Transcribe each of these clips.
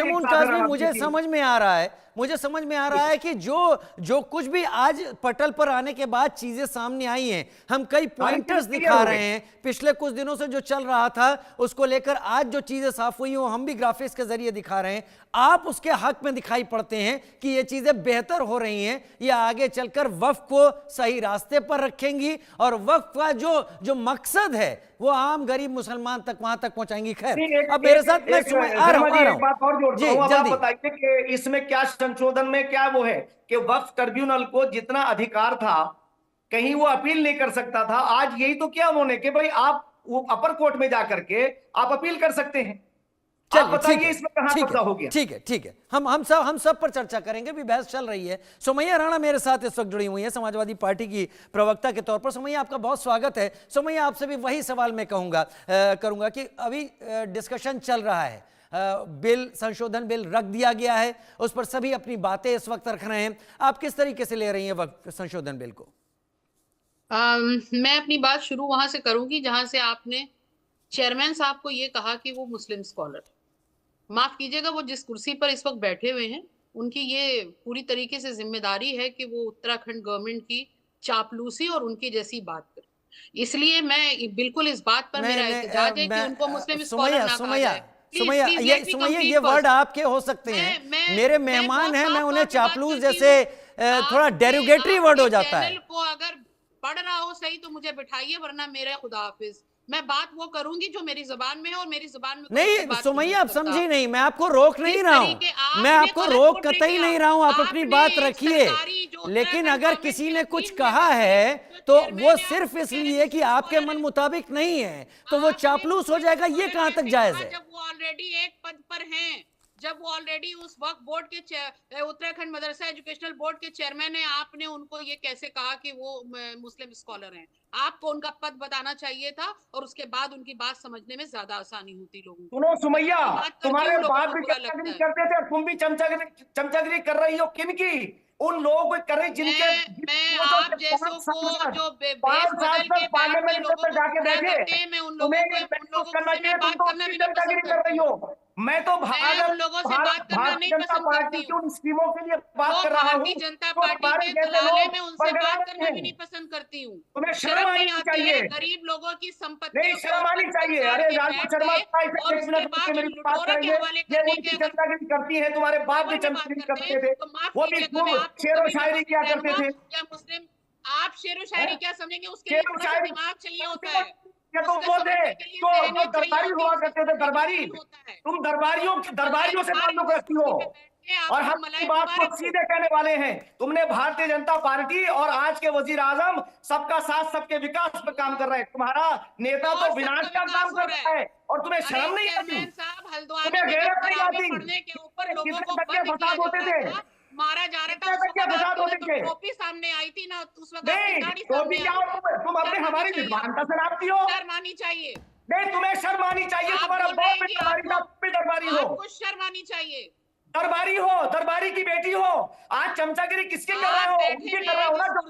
मुफ्ती काज़मी, मुझे समझ में आ रहा है, मुझे समझ में आ रहा है कि जो कुछ भी आज पटल पर आने के बाद चीजें सामने आई हैं, हम कई पॉइंटर्स दिखा रहे हैं, पिछले कुछ दिनों से जो चल रहा था उसको लेकर आज जो चीजें साफ हुई हो हम भी ग्राफिक्स के जरिए दिखा रहे हैं। आप उसके हक में दिखाई पड़ते हैं कि ये चीजें बेहतर हो रही हैं, ये आगे चलकर वक्फ को सही रास्ते पर रखेंगी और वक्फ का जो मकसद है वो आम गरीब मुसलमान तक वहां तक पहुंचाएंगी। खैर, अब मेरे साथ मैं आ रहा हूं एक बात और जोड़ता हूं। अब आप बताइए कि इसमें क्या संशोधन में क्या वो है कि वक्फ ट्रिब्यूनल को जितना अधिकार था कहीं वो अपील नहीं कर सकता था, आज यही तो किया उन्होंने कि भाई आप वो अपर कोर्ट में जाकर के आप अपील कर सकते हैं। आप बताइए इसमें कहां कब्जा हो गया? ठीक है, हम सब पर चर्चा करेंगे, भी बहस चल रही है। सुमैया राणा मेरे साथ इस वक्त जुड़ी हुई है समाजवादी पार्टी की प्रवक्ता के तौर पर। सुमैया, आपका बहुत स्वागत है। सुमैया, आपसे भी वही सवाल मैं करूंगा कि अभी डिस्कशन चल रहा है, बिल संशोधन बिल रख दिया गया है, उस पर सभी अपनी बातें इस वक्त रख रहे हैं, आप किस तरीके से ले रही हैं वक्त संशोधन बिल को? मैं अपनी बात शुरू वहां से करूंगी जहां से आपने चेयरमैन साहब को ये कहा कि वो मुस्लिम स्कॉलर, माफ कीजिएगा, वो जिस कुर्सी पर इस वक्त बैठे हुए हैं उनकी ये पूरी तरीके से जिम्मेदारी है कि वो उत्तराखंड गवर्नमेंट की चापलूसी और उनकी जैसी बात करें। इसलिए मैं बिल्कुल इस बात पर मेरा एहतजाज है कि उनको मुस्लिम स्कॉलर ना कहा जाए। सुमैया, ये वर्ड आपके हो सकते हैं, मेरे मेहमान हैं, मैं उन्हें चापलूस जैसे थोड़ा डेरोगेटरी वर्ड हो जाता है। को अगर पढ़ रहा हो सही तो मुझे बिठाइए, वरना मेरे खुदा हाफिज। मैं बात वो करूंगी जो मेरी जुबान में है और मेरी जुबान में नहीं। सुमैया, आप समझी नहीं, मैं आपको रोक नहीं रहा हूं, मैं आपको रोक कतई नहीं रहा हूं, आप अपनी बात रखिए। लेकिन अगर किसी ने कुछ कहा है तो वो सिर्फ इसलिए कि आपके मन मुताबिक नहीं है तो वो चापलूस हो जाएगा, ये कहां तक जायज है? जब वो ऑलरेडी एक पद पर हैं, जब वो ऑलरेडी उस वक्त बोर्ड के उत्तराखंड मदरसा एजुकेशनल बोर्ड के चेयरमैन है, आपने उनको ये कैसे कहा कि वो मुस्लिम स्कॉलर हैं? आपको उनका पद बताना चाहिए था और उसके बाद उनकी बात समझने में ज्यादा आसानी होती लोगों को। सुनो सुमैया, तुम्हारे बाप भी चमचागिरी करते थे और तुम भी चमचागिरी कर रही हो। किनकी? उन लोगों को कर रही जिनके मैं आप जैसों को जो भेष बदल के पार्लियामेंट में जाके बैठे, मैं उन लोगों से बात करना भी नहीं पसंद कर रही हो। मैं तो उन लोगों से बात करना नहीं पसंद करती हूँ। उन स्कीमों के लिए बात कर रहा हूँ। भारतीय जनता पार्टी के दलाले में उनसे बात करना भी नहीं पसंद करती हूँ। तुम्हें शर्म आनी चाहिए, गरीब लोगों की संपत्ति नहीं शर्म आनी चाहिए। अरे राजू शर्मा चमचागिरी करती है, तुम्हारे बाप भी चमचागिरी करते थे, वो भी शेर व शायरी किया करते थे। क्या मुस्लिम आप शेर व शायरी क्या समझेंगे? उसके लिए थोड़ा दिमाग चाहिए होता है। तो वो थे तो दरबारी हुआ करते थे, दरबारी। तुम दरबारियों से ताल्लुक रखती हो और हम बात को सीधे कहने वाले हैं। तुमने भारतीय जनता पार्टी और आज के वजीर आजम सबका साथ सबके विकास पर काम कर रहे हैं। तुम्हारा नेता तो विनाश का काम कर रहा है और तुम्हें शर्म नहीं आती, तुम्हें गैरत नहीं आती। कितने फसाद होते थे, मारा जा रहा था, टोपी सामने आई थी ना, उस वक्त टोपी क्या, तुम अपने हमारी विद्वानता से नापती हो। शर्म आनी चाहिए। नहीं, तुम्हें शर्म आनी चाहिए। तुम्हारा बाप भी दरबारी हो, आपको शर्म आनी चाहिए। दरबारी हो, दरबारी की बेटी हो। आज चमचागिरी किसके कर रहे हो? उनकी कर रहे हो ना, जो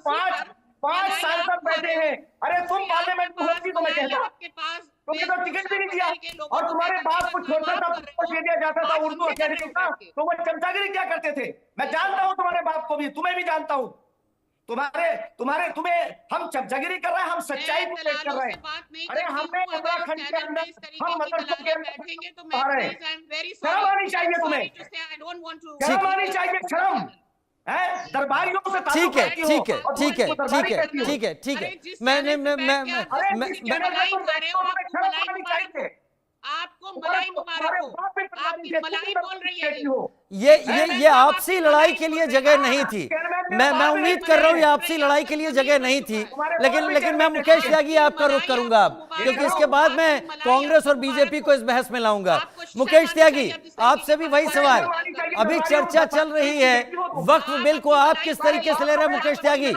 पांच सांसद बैठे हैं। अरे तुम पार्लियामेंट में होती तो मैं कहता, तुम्हें तो टिकट भी नहीं दिया और तुम्हारे बाप को छोटा सा दे दिया जाता था उर्दू अकेडमी का, तो वो चमचागिरी क्या करते थे? मैं जानता हूं तुम्हारे बाप को भी, तुम्हें भी जानता हूं। तुम्हें हम चमचागिरी कर रहे हैं, हम सच्चाई को पेश कर रहे हैं। अरे हमने उत्तराखंड के अंदर हम मदरसों के अंदर शर्म आनी चाहिए तुम्हें, शर्म आनी चाहिए, शर्म है। दरबारियों से ठीक है। आपको मलाई मुबारक हो, आपकी मलाई बोल रही है। ये आपसी लड़ाई के लिए जगह नहीं थी। मैं उम्मीद कर रहा हूँ ये आपसी लड़ाई के लिए जगह नहीं थी, लेकिन मैं मुकेश त्यागी आपका रुख करूंगा अब, क्योंकि इसके बाद मैं कांग्रेस और बीजेपी को इस बहस में लाऊंगा। मुकेश त्यागी, आपसे भी वही सवाल, अभी चर्चा चल रही है वक्फ बिल को, आप किस तरीके से ले रहे हैं मुकेश त्यागी?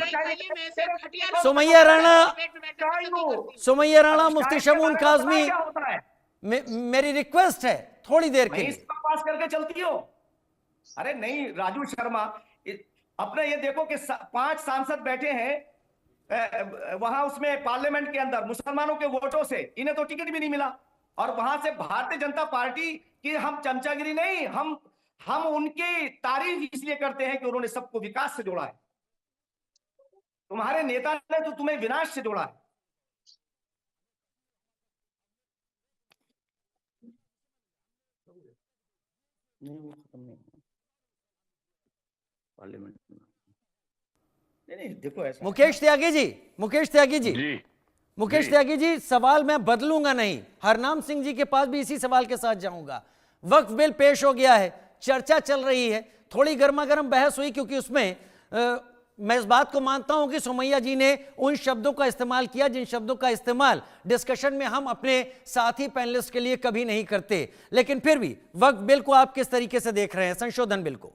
सुमैया राणा, मुफ्ती शमून काज़मी, मेरी रिक्वेस्ट है थोड़ी देर के लिए पास करके चलती हो। अरे नहीं राजू शर्मा, अपने ये देखो कि 5 सांसद बैठे हैं वहां उसमें पार्लियामेंट के अंदर मुसलमानों के वोटों से, इन्हें तो टिकट भी नहीं मिला और वहां से भारतीय जनता पार्टी कि हम चमचागिरी नहीं, हम उनकी तारीफ इसलिए करते हैं कि उन्होंने सबको विकास से जोड़ा है। तुम्हारे नेता ने तो तुम्हें विनाश से जोड़ा है। नहीं, वो खत्म नहीं हुआ पार्लियामेंट में। नहीं, देखो ऐसा मुकेश त्यागी जी, मुकेश त्यागी जी, जी मुकेश जी। त्यागी जी, सवाल मैं बदलूंगा नहीं, हरनाम सिंह जी के पास भी इसी सवाल के साथ जाऊंगा। वक्फ बिल पेश हो गया है, चर्चा चल रही है, थोड़ी गर्मा गर्म बहस हुई, क्योंकि उसमें मैं इस बात को मानता हूं कि सुमैया जी ने उन शब्दों का इस्तेमाल किया जिन शब्दों का इस्तेमाल डिस्कशन में हम अपने साथी पैनलिस्ट के लिए कभी नहीं करते। लेकिन फिर भी वक्फ बिल को आप किस तरीके से देख रहे हैं, संशोधन बिल को?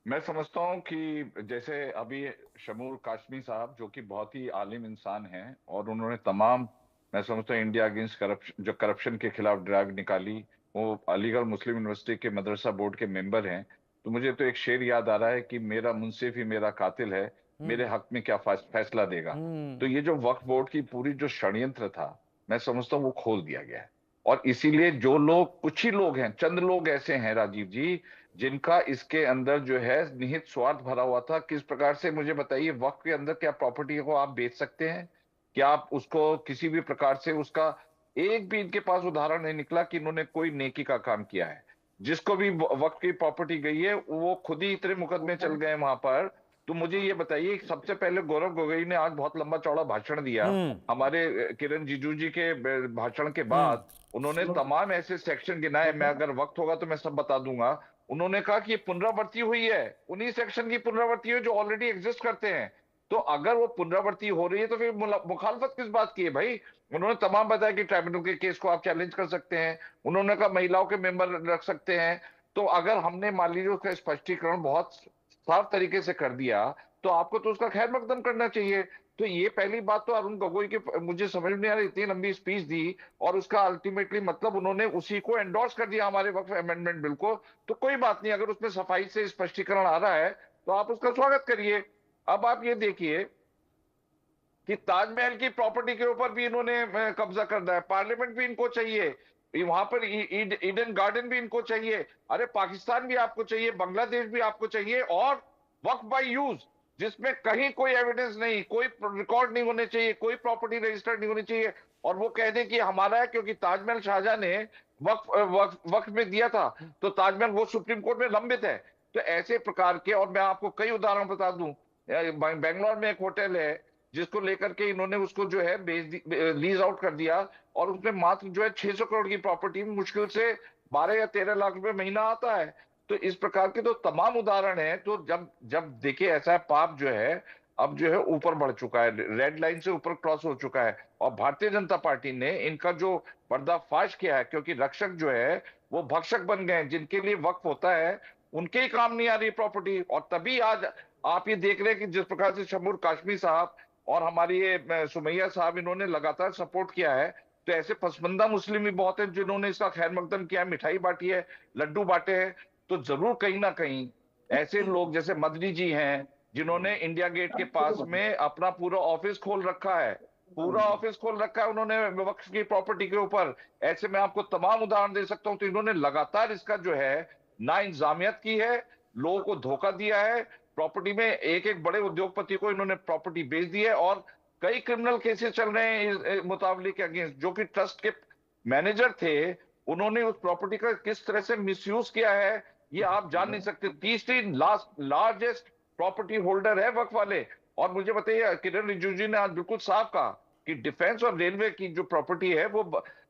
मैं समझता हूं कि जैसे अभी शमूर काशमी साहब, जो कि बहुत ही आलिम इंसान हैं, और उन्होंने तमाम, मैं समझता हूं, इंडिया अगेंस्ट करप्शन, जो करप्शन के खिलाफ ड्राइव निकाली, वो अलीगढ़ मुस्लिम यूनिवर्सिटी के मदरसा बोर्ड के मेंबर हैं। तो मुझे तो एक शेर याद आ रहा है कि मेरा मुंसिफ ही मेरा कातिल है, मेरे हक में क्या फैसला देगा। तो ये जो वक्फ बोर्ड की पूरी जो षड्यंत्र था, मैं समझता हूँ वो खोल दिया गया है। और इसीलिए जो लोग, कुछ ही लोग हैं, चंद लोग ऐसे हैं राजीव जी, जिनका इसके अंदर जो है निहित स्वार्थ भरा हुआ था। किस प्रकार से, मुझे बताइए, वक्फ के अंदर क्या प्रॉपर्टी को आप बेच सकते हैं? क्या आप उसको किसी भी प्रकार से, उसका एक भी इनके पास उदाहरण नहीं निकला कि इन्होंने कोई नेकी का काम किया है। जिसको भी वक्फ की प्रॉपर्टी गई है, वो खुद ही इतने मुकदमे चल गए वहां पर। तो मुझे ये बताइए, सबसे पहले गौरव गोगोई ने आज बहुत लंबा चौड़ा भाषण दिया, हमारे किरण रिजिजू जी के भाषण के बाद उन्होंने तमाम ऐसे सेक्शन गिनाए, मैं अगर वक्त होगा तो मैं सब बता दूंगा। उन्होंने कहा कि ये पुनरावृत्ति हुई है, उन्हीं सेक्शन की पुनरावृत्ति हुई जो ऑलरेडी एग्जिस्ट करते हैं। तो अगर वो पुनरावृत्ति हो रही है तो फिर मुखालफत किस बात की है भाई? उन्होंने तमाम बताया कि ट्राइब्यूनल के केस को आप चैलेंज कर सकते हैं, उन्होंने कहा महिलाओं के मेंबर रख सकते हैं। तो अगर हमने मान लीजिए उसका स्पष्टीकरण बहुत साफ तरीके से कर दिया, तो आपको तो उसका खैर मकदम करना चाहिए। तो ये पहली बात तो अरुण गोगोई के मुझे समझ नहीं आ रही, इतनी लंबी स्पीच दी और उसका अल्टीमेटली मतलब उन्होंने उसी को एंडोर्स कर दिया, हमारे वक्फ अमेंडमेंट बिल को। तो कोई बात नहीं, अगर उसमें सफाई से स्पष्टीकरण आ रहा है तो आप उसका स्वागत करिए। अब आप ये देखिए कि ताजमहल की प्रॉपर्टी के ऊपर भी इन्होंने कब्जा करना है, पार्लियामेंट भी इनको चाहिए, वहां पर ईडन गार्डन भी इनको चाहिए। अरे पाकिस्तान भी आपको चाहिए, बांग्लादेश भी आपको चाहिए, और वक्फ बाय यूज, जिसमें कहीं कोई एविडेंस नहीं, कोई रिकॉर्ड नहीं होने चाहिए, कोई प्रॉपर्टी रजिस्टर्ड नहीं होनी चाहिए, और वो कह दें कि हमारा है क्योंकि ताजमहल शाहजहां ने वक्फ में दिया था, तो ताजमहल वो सुप्रीम कोर्ट में लंबित है। तो ऐसे प्रकार के, और मैं आपको कई उदाहरण बता दूं, बेंगलोर में एक होटल है जिसको लेकर के इन्होंने उसको जो है लीज आउट कर दिया, और उसमें मात्र जो है 600 करोड़ की प्रॉपर्टी में मुश्किल से 12 या 13 लाख रुपए महीना आता है। तो इस प्रकार के तो तमाम उदाहरण हैं। तो जब जब देखिए, ऐसा पाप जो है अब जो है ऊपर बढ़ चुका है, रेड लाइन से ऊपर क्रॉस हो चुका है, और भारतीय जनता पार्टी ने इनका जो पर्दाफाश किया है, क्योंकि रक्षक जो है वो भक्षक बन गए हैं, जिनके लिए वक्फ होता है उनके ही काम नहीं आ रही प्रॉपर्टी। और तभी आज आप ये देख रहे हैं कि जिस प्रकार से शमूर काशमी साहब और हमारी ये सुमैया साहब, इन्होंने लगातार सपोर्ट किया है। तो ऐसे पसमंदा मुस्लिम भी बहुत हैं जिन्होंने इसका खैर मकदम किया है, मिठाई बांटी है, लड्डू बांटे हैं। तो जरूर कहीं ना कहीं ऐसे लोग जैसे मदनी जी हैं, जिन्होंने इंडिया गेट के पास में अपना पूरा ऑफिस खोल रखा है, पूरा ऑफिस खोल रखा है उन्होंने वक्फ की प्रॉपर्टी के ऊपर। ऐसे में आपको तमाम उदाहरण दे सकता हूं। तो इन्होंने लगातार इसका जो है ना इंतजामियत की है, लोगों को धोखा दिया है प्रॉपर्टी में। एक एक बड़े उद्योगपति को इन्होंने प्रॉपर्टी बेच दी है, और कई क्रिमिनल केसेस चल रहे हैं मुताबिक के अगेंस्ट, जो कि ट्रस्ट के मैनेजर थे, उन्होंने उस प्रॉपर्टी का किस तरह से मिसयूज किया है ये आप जान नहीं सकते। तीसरी लार्जेस्ट प्रॉपर्टी होल्डर है वक्फ वाले। और मुझे बताइए, किरण रिजिजू जी ने आज बिल्कुल साफ कहा कि डिफेंस और रेलवे की जो प्रॉपर्टी है वो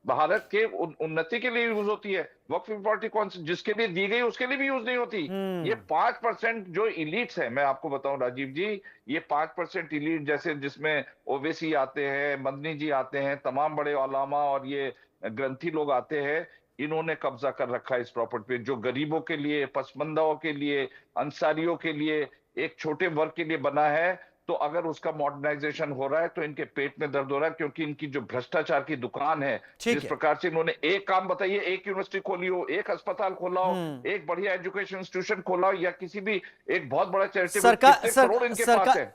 भारत के उन्नति के लिए यूज होती है। वक्फ प्रॉपर्टी कौन सी जिसके लिए दी गई उसके लिए भी यूज नहीं होती। ये 5% जो इलीट्स है, मैं आपको बताऊं राजीव जी, ये 5% इलीट, जैसे जिसमें ओवैसी आते हैं, मदनी जी आते हैं, तमाम बड़े उलामा और ये ग्रंथी लोग आते हैं, इन्होंने कब्जा कर रखा है इस प्रॉपर्टी पे, जो गरीबों के लिए, पसमंदाओं के लिए, अंसारियों के लिए, एक छोटे वर्ग के लिए बना है। तो अगर उसका मॉडर्नाइजेशन हो रहा है तो इनके पेट में दर्द हो रहा है, क्योंकि इनकी जो भ्रष्टाचार की दुकान है, जिस प्रकार से इन्होंने एक काम, बताइए, एक यूनिवर्सिटी खोली हो, एक अस्पताल खोला हो, एक बढ़िया एजुकेशन इंस्टीट्यूशन खोला हो, या किसी भी एक बहुत बड़ा चैरिटेबल, करोड़ इनके पास है।